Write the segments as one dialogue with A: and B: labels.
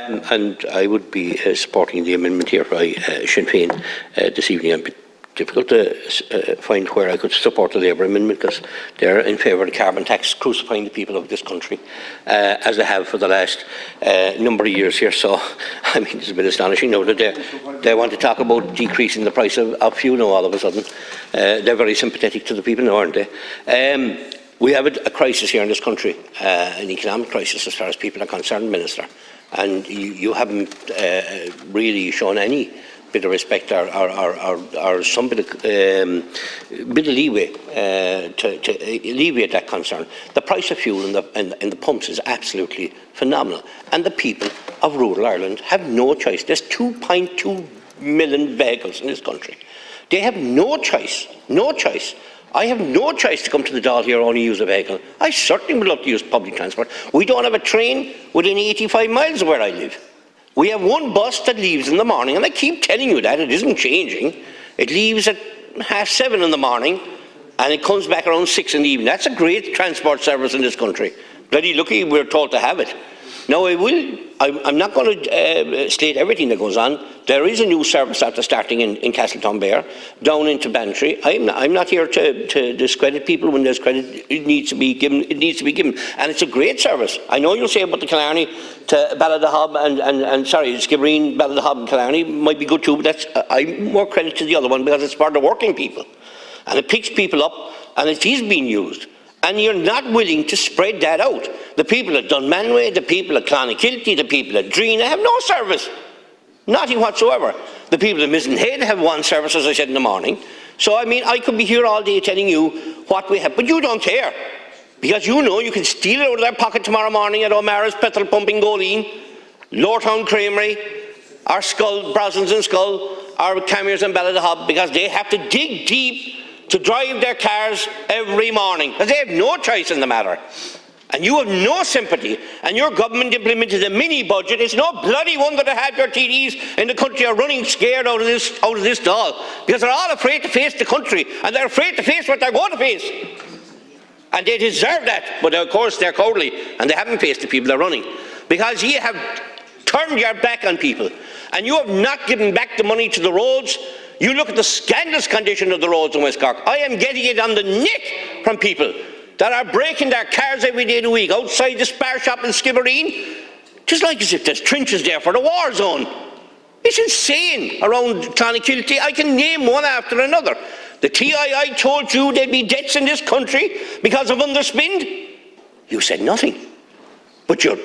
A: And I would be supporting the amendment here by Sinn Féin this evening. I'm difficult to find where I could support the Labour amendment, because they're in favour of the carbon tax, crucifying the people of this country, as they have for the last number of years here. So, I mean, it's a bit astonishing now that they want to talk about decreasing the price of fuel now all of a sudden. They're very sympathetic to the people now, aren't they? We have a crisis here in this country, an economic crisis as far as people are concerned, Minister, and you haven't really shown any bit of respect or some bit of leeway to alleviate that concern. The price of fuel in the pumps is absolutely phenomenal, and the people of rural Ireland have no choice. There's 2.2 million vehicles in this country. They have no choice, no choice. I have no choice to come to the Dáil here or only use a vehicle. I certainly would love to use public transport. We don't have a train within 85 miles of where I live. We have one bus that leaves in the morning, and I keep telling you that, it isn't changing. It leaves at 7:30 in the morning, and it comes back around 6 in the evening. That's a great transport service in this country. Bloody lucky we're told to have it. Now, I'm not going to state everything that goes on. There is a new service after starting in Castletownbere, down into Bantry. I'm not here to discredit people when there's credit. It needs to be given. It needs to be given, and it's a great service. I know you'll say about the Killarney to Ballydehob and Skibbereen, Ballydehob and Killarney might be good too, but I'm more credit to the other one because it's for the working people, and it picks people up, and it is being used. And you're not willing to spread that out. The people at Dunmanway, the people at Clonakilty, the people at Drina have no service. Nothing whatsoever. The people at Mizenhead have one service, as I said in the morning. So, I mean, I could be here all day telling you what we have, but you don't care. Because you know you can steal it out of their pocket tomorrow morning at O'Mara's petrol pump in Goleen, Lortown Creamery, or Skull, Brosnans and Skull, or Camiers and Ballydehob, because they have to dig deep to drive their cars every morning, because they have no choice in the matter. And you have no sympathy, and your government implemented a mini budget. It's no bloody wonder that half your TDs in the country are running scared out of this Dáil, because they're all afraid to face the country, and they're afraid to face what they're going to face. And they deserve that, but of course they're cowardly, and they haven't faced the people they're running, because you have turned your back on people, and you have not given back the money to the roads. You look at the scandalous condition of the roads in West Cork. I am getting it on the neck from people that are breaking their cars every day of the week outside the spar shop in Skibbereen, just like as if there's trenches there for the war zone. It's insane around Clonakilty. I can name one after another. The TII told you there'd be debts in this country because of underspend. You said nothing. But you're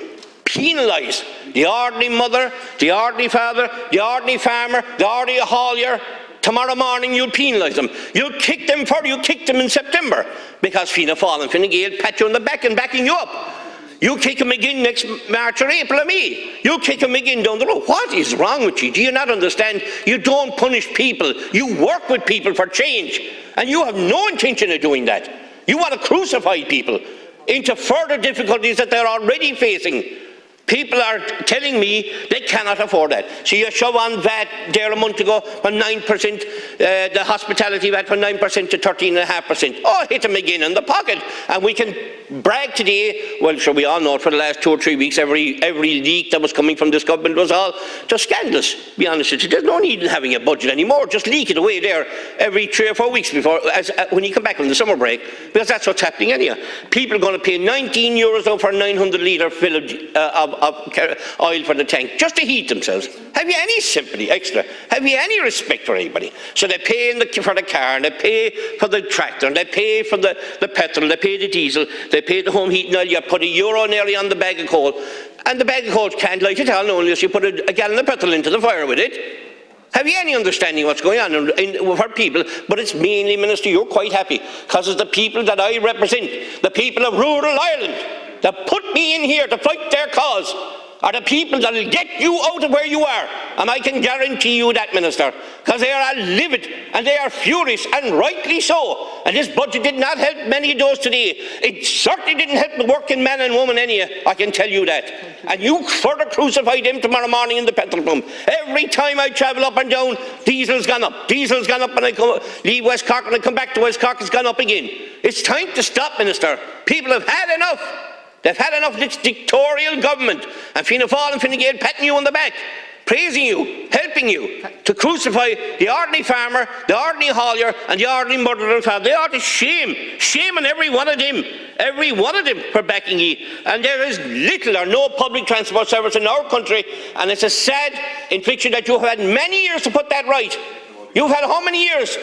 A: penalise the ordinary mother, the ordinary father, the ordinary farmer, the ordinary haulier. Tomorrow morning you'll penalise them. You'll kick them you kicked them in September because Fianna Fáil and Fine Gael pat you on the back and backing you up. You kick them again next March or April or May. You kick them again down the road. What is wrong with you? Do you not understand? You don't punish people. You work with people for change. And you have no intention of doing that. You want to crucify people into further difficulties that they're already facing. People are telling me they cannot afford that. So you shove on VAT there a month ago from 9%, the hospitality VAT from 9% to 13.5%. Oh, hit them again in the pocket. And we can brag today, well, sure, we all know it for the last 2 or 3 weeks, every leak that was coming from this government was all just scandalous, to be honest with you. There's no need in having a budget anymore. Just leak it away there every 3 or 4 weeks before, when you come back from the summer break, because that's what's happening anyhow. People are going to pay €19 now for a 900 litre fill of oil for the tank, just to heat themselves. Have you any sympathy extra? Have you any respect for anybody? So they pay for the car, and they pay for the tractor, and they pay for the petrol, they pay the diesel, they pay the home heating oil. You put €1 nearly on the bag of coal, and the bag of coal can't light it all unless you put a gallon of petrol into the fire with it. Have you any understanding what's going on for people? But it's mainly, Minister, you're quite happy, because it's the people that I represent, the people of rural Ireland, that put me in here to fight their cause, are the people that will get you out of where you are. And I can guarantee you that, Minister, because they are livid and they are furious, and rightly so. And this budget did not help many of those today. It certainly didn't help the working man and woman anyhow, I can tell you that. And you further crucify them tomorrow morning in the petrol pump. Every time I travel up and down, diesel's gone up. Diesel's gone up, and I leave West Cork and I come back to West Cork, it's gone up again. It's time to stop, Minister. People have had enough. They've had enough of this dictatorial government, and Fianna Fáil and Fine Gael patting you on the back, praising you, helping you to crucify the ordinary farmer, the ordinary haulier and the ordinary mother and father. They ought to shame on every one of them for backing you. And there is little or no public transport service in our country, and it's a sad infliction that you have had many years to put that right. You've had how many years?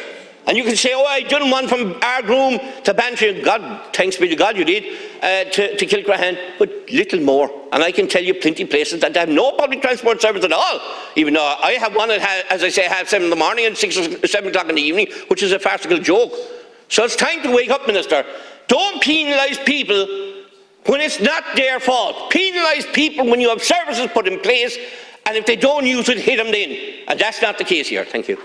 A: And you can say, oh, I done one from Ardgroom to Bantry. God, thanks be to God you did, to Kilcrahan, but little more. And I can tell you plenty of places that have no public transport service at all, even though I have one at, as I say, 7:30 in the morning and 6 or 7 o'clock in the evening, which is a farcical joke. So it's time to wake up, Minister. Don't penalise people when it's not their fault. Penalise people when you have services put in place, and if they don't use it, hit them then. And that's not the case here. Thank you.